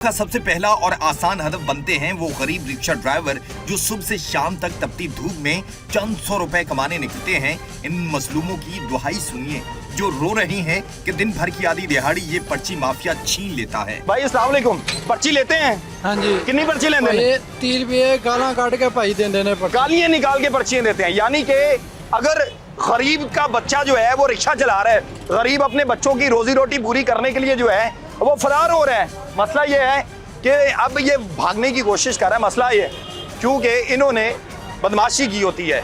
का सबसे पहला और आसान हदफ बनते हैं वो गरीब रिक्शा ड्राइवर जो सुबह से शाम तक तपती धूप में चंद 100 रुपए कमाने निकलते हैं। इन मजलूमों की दुहाई सुनिए जो रो रही हैं कि दिन भर की आधी दिहाड़ी ये पर्ची माफिया छीन लेता है। भाई अस्सलाम वालेकुम, पर्ची लेते हैं? हाँ जी। कितनी पर्ची लेते हैं? 30 रुपये गाला काट के भाई देने पर गालियां निकाल के पर्चियां देते हैं। यानी कि अगर गरीब का बच्चा जो है वो रिक्शा चला रहा है, गरीब अपने बच्चों की रोजी रोटी पूरी करने के लिए जो है वो फरार हो रहा है। मसला ये है कि अब ये भागने की कोशिश कर रहा है। मसला ये क्योंकि इन्होंने बदमाशी की होती है।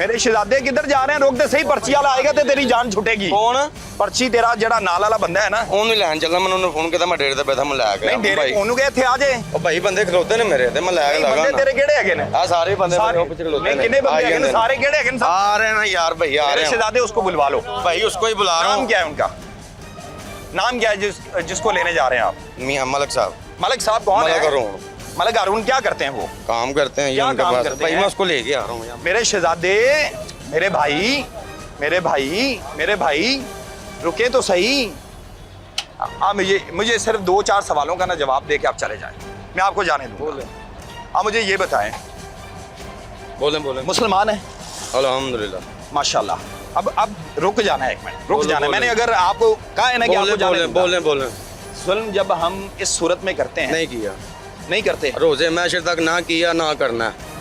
मेरे शहजादे किधर जा रहे हैं? रोक दे सही, पर्ची वाला आएगा तो तेरी जान छुटेगी। कौन? पर्ची तेरा जड़ा नाल वाला बंदा है ना, ਉਹਨੂੰ ਲੈਣ ਚੱਲਾਂ। ਮੈਨੂੰ ਉਹਨੇ ਫੋਨ ਕੀਤਾ, ਮੈਂ ਡੇਰੇ ਤੇ ਬੈਠਾ, ਮੈਂ ਲੈ ਕੇ नहीं ਆਇਆ डेरे ਉਹਨੂੰ ਕਹੇ ਇੱਥੇ ਆ ਜੇ। ਉਹ ਭਾਈ ਬੰਦੇ ਖਲੋਤੇ ਨੇ ਮੇਰੇ ਤੇ, ਮੈਂ ਲੈ ਕੇ ਬੰਦੇ ਲਾਗਾ ਤੇਰੇ ਕਿਹੜੇ ਹੈਗੇ ਨੇ? ਆ ਸਾਰੇ ਬੰਦੇ सारे- ਮੇਰੇ ਪਿੱਛੇ ਖਲੋਤੇ नहीं, ਨੇ। कितने बंदे ਆਈ ਹੈਗੇ ਨੇ? ਜਾਂਦੇ सारे ਕਿਹੜੇ ਹੈਗੇ ਨੇ? आ रहे हैं ना यार, भाई आ मेरे रहे हैं शहजादे उसको बुलवा लो। भाई, उसको ही बुला रहा नाम हूँ। क्या है उनका? नाम क्या है जिसको लेने जा रहे हैं आप? मियां मलिक साहब। मलिक साहब कौन मलिक है? अरुण। मलिक अरुण क्या करते हैं वो? काम करते हैं ये क्या उनके काम पास। करते भाई हैं? मैं उसको लेके आ रहा हूँ यहाँ। मेरे शहजादे, मेरे भाई, मेरे भाई, मेरे भाई, रुके तो सही। मुझे सिर्फ 2-4 सवालों का ना जवाब दे के आप चले जाएं, मैं आपको जाने दूंगा। आप मुझे ये बताएं, बोले बोले। मुसलमान है? अल्हम्दुलिल्लाह। माशाल्लाह। अब रुक जाना है, एक मिनट रुक बोले, जाना है। बोले। मैंने अगर आपको कहा है ना कि बोले आपको जाने बोले दूंगा। बोले बोले। जुल्म जब हम इस सूरत में करते हैं, नहीं किया, नहीं करते। रोजे मैशर तक ना किया ना करना है।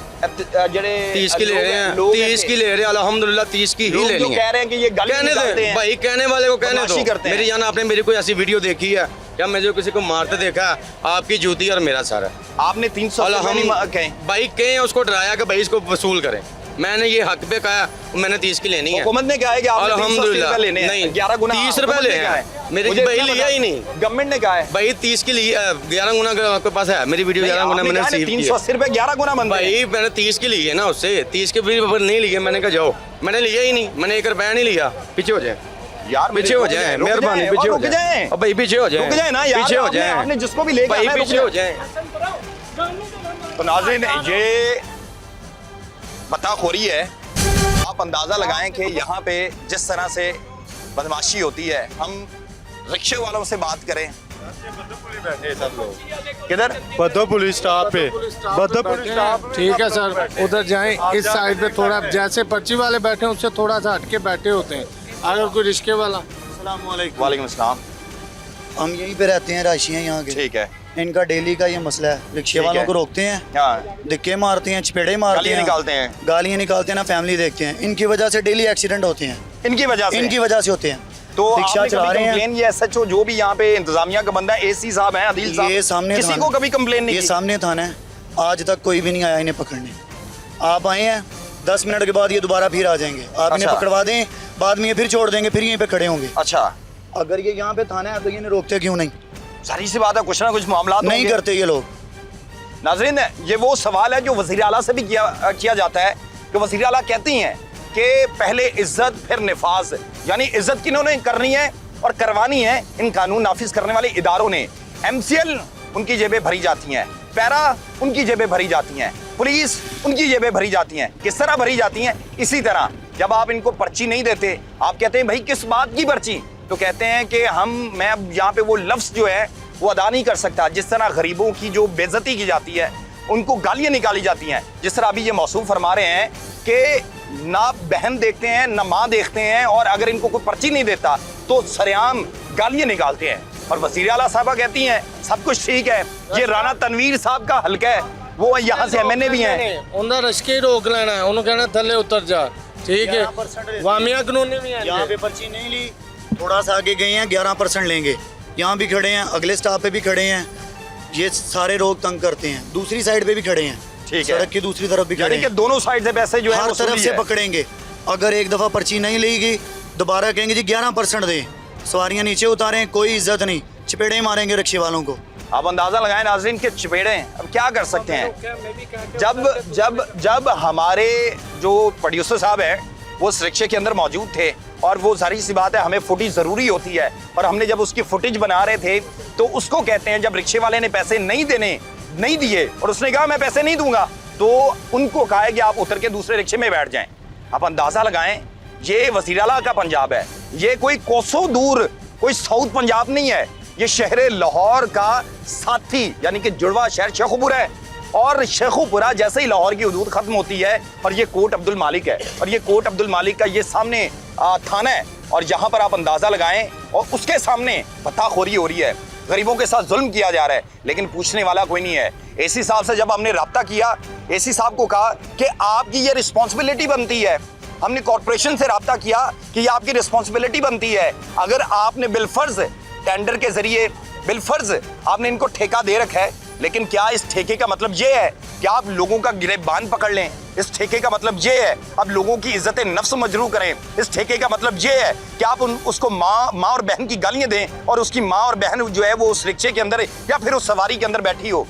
जड़े 30 की ले रहे हैं, 30 की ले रहे हैं, अल्हम्दुलिल्लाह 30 की ही लोग जो लेनी है। कह रहे हैं कि ये गाली कहने निकालते दे हैं। भाई, कहने वाले को कहने बदमाशी दो। करते हैं। मेरी जान, आपने मेरी कोई ऐसी वीडियो देखी है या मैं जो किसी को मारते देखा है? आपकी जूती और मेरा सर है। आपने 300 कहे, भाई कहे उसको डराया कि भाई इसको वसूल करें। मैंने ये हक पे कहा, मैंने 30 की लेनी है। हुकूमत ने कहा है कि आपने 380 रुपए लेने हैं। नहीं, 11 गुना 30 रुपए ले हैं। मेरे भाई लिया ही नहीं। गवर्नमेंट ने कहा है भाई 30 की लिए 11 गुना आपके पास है। मेरी वीडियो 11 गुना मैंने रिसीव की है। 380 रुपए 11 गुना बनते हैं। भाई मैंने 30 की ली है ना, उससे 30 के भी नहीं लिए। मैंने कहा जाओ, मैंने लिया ही नहीं। मैंने 1 रुपया नहीं लिया। पीछे हो जाए यार, पीछे हो जाए, मेहरबानी पीछे हो जाए। अब भाई पीछे हो जाए, रुक जाए ना यार, पीछे हो जाए। आपने जिसको भी लेके भाई आना है, पीछे हो जाए। तो नाज़रीन, ये बताखोरी है। आप अंदाजा लगाएं कि यहाँ पे जिस तरह से बदमाशी होती है। हम रिक्शे वालों से बात करें। किधर? बद्दो पुलिस स्टॉप पे, बद्दो पुलिस स्टॉप। ठीक है सर, उधर जाएं। इस साइड पे थोड़ा, जैसे पर्ची वाले बैठे हैं उससे थोड़ा सा हटके बैठे होते हैं। अगर कोई रिश्के वाला। वालेकुम अस्सलाम। हम यहीं पे रहते हैं, राशि हैं यहाँ के। ठीक है। इनका डेली का ये मसला है। रिक्शे ठीक वालों है। को रोकते हैं, हाँ, धक्के मारते हैं, चपेड़े मारते गालियाँ हैं, निकालते हैं। गालियाँ निकालते हैं ना, फैमिली देखते हैं। इनकी वजह से डेली एक्सीडेंट होते हैं, इनकी वजह से। इनकी वजह से होते हैं। तो रिक्शा आपने चला कभी रहे हैं, कंप्लेन, ये SHO जो भी यहाँ पे इंतजामिया का बंदा है, AC साहब हैं, आदिल साहब, ये सामने किसी थाना- को कभी कंप्लेन नहीं ये की? सामने थाना है, आज तक कोई भी नहीं आया इन्हें पकड़ने। आप आए हैं, 10 मिनट के बाद ये दोबारा फिर आ जाएंगे। आप इन्हें अच्छा। पकड़वा दें, बाद में ये फिर छोड़ देंगे, फिर यहीं पे खड़े होंगे। अच्छा, अगर ये यहाँ पे थाना है तो ये इन्हें रोकते क्यों नहीं? सारी सी बात है, कुछ ना कुछ मामला नहीं करते ये लोग। नाज़रीन, ये वो सवाल है जो वज़ीर आला से भी किया जाता है कि वज़ीर आला कहती हैं कि पहले इज्जत फिर निफाज। यानी इज्जत किन्होंने करनी है और करवानी है? इन कानून नाफिज करने वाले इदारों ने। MCL उनकी जेबें भरी जाती हैं, पैरा उनकी जेबें भरी जाती हैं, पुलिस उनकी जेबें भरी जाती हैं। किस तरह भरी जाती हैं? इसी तरह जब आप इनको पर्ची नहीं देते, आप कहते हैं भाई किस बात की पर्ची, तो कहते हैं कि मैं अब यहाँ पे वो लफ्ज़ जो है वो अदा नहीं कर सकता। जिस तरह गरीबों की जो बेइज्जती की जाती है, उनको गालियाँ निकाली जाती हैं, जिस तरह अभी ये मौसूफ फरमा रहे हैं कि ना बहन देखते हैं ना माँ देखते हैं, और अगर इनको कोई पर्ची नहीं देता तो सरेआम गालियाँ निकालते हैं। और वज़ीर आला साहबा कहती हैं सब कुछ ठीक है। ये राना तनवीर साहब का हल्का है, वो यहाँ से MNA भी हैं। उन्हें रिश्के रोक लेना है, उन्हें कहना थले उतर जा। ठीक है, वामिया कानूनी भी है। यहाँ पे पर्ची नहीं ली, थोड़ा सा आगे गए हैं, 11% लेंगे। यहाँ भी खड़े हैं, अगले स्टॉप पे भी खड़े हैं। ये सारे लोग तंग करते हैं। दूसरी साइड पे भी खड़े हैं, ठीक है, सड़क की दूसरी तरफ भी खड़े यानी कि हैं। दोनों साइड से पैसे जो है हर तरफ से है। पकड़ेंगे। अगर एक दफ़ा पर्ची नहीं लेगी, दोबारा कहेंगे जी 11% दें, सवारियाँ नीचे उतारें, कोई इज्जत नहीं, चपेड़े मारेंगे रिक्शे वालों को। आप अंदाजा लगाएं नाज़रीन के चपेड़े। अब क्या कर सकते हैं? जब हमारे जो प्रोड्यूसर साहब हैं वो उस रिक्शे के अंदर मौजूद थे, और वो सारी सी बात है, हमें फुटेज ज़रूरी होती है, और हमने जब उसकी फुटेज बना रहे थे तो उसको कहते हैं जब रिक्शे वाले ने पैसे नहीं दिए और उसने कहा मैं पैसे नहीं दूंगा, तो उनको कहा है कि आप उतर के दूसरे रिक्शे में बैठ जाएं। आप अंदाजा लगाएं, ये वज़ीर आला का पंजाब है, ये कोई कोसों दूर कोई साउथ पंजाब नहीं है। ये शहर लाहौर का साथी यानी कि जुड़वा शहर शेखुपुरा है। और शेखुपुरा जैसे ही लाहौर की हदूद खत्म होती है और ये कोट अब्दुल मालिक है, और ये कोट अब्दुल मालिक का ये सामने थाना है, और यहाँ पर आप अंदाजा लगाएं और उसके सामने पत्ताखोरी हो रही है, गरीबों के साथ जुल्म किया जा रहा है, लेकिन पूछने वाला कोई नहीं है। एसी साहब से जब हमने रब्ता किया, एसी साहब को कहा कि आपकी ये रिस्पॉन्सिबिलिटी बनती है। हमने कॉर्पोरेशन से रब्ता किया कि ये आपकी रिस्पॉन्सिबिलिटी बनती है, अगर आपने बिलफर्ज टेंडर के जरिए बिलफर्ज आपने इनको ठेका दे रखा है, लेकिन क्या इस ठेके का मतलब ये है कि आप लोगों का गिरबान पकड़ लें? इस ठेके का मतलब ये है आप लोगों की इज्जत नफ्स मजरू करें? इस ठेके का मतलब ये है कि आप उसको माँ और बहन की गालियां दें और उसकी माँ और बहन जो है वो उस रिक्शे के अंदर या फिर उस सवारी के अंदर बैठी हो?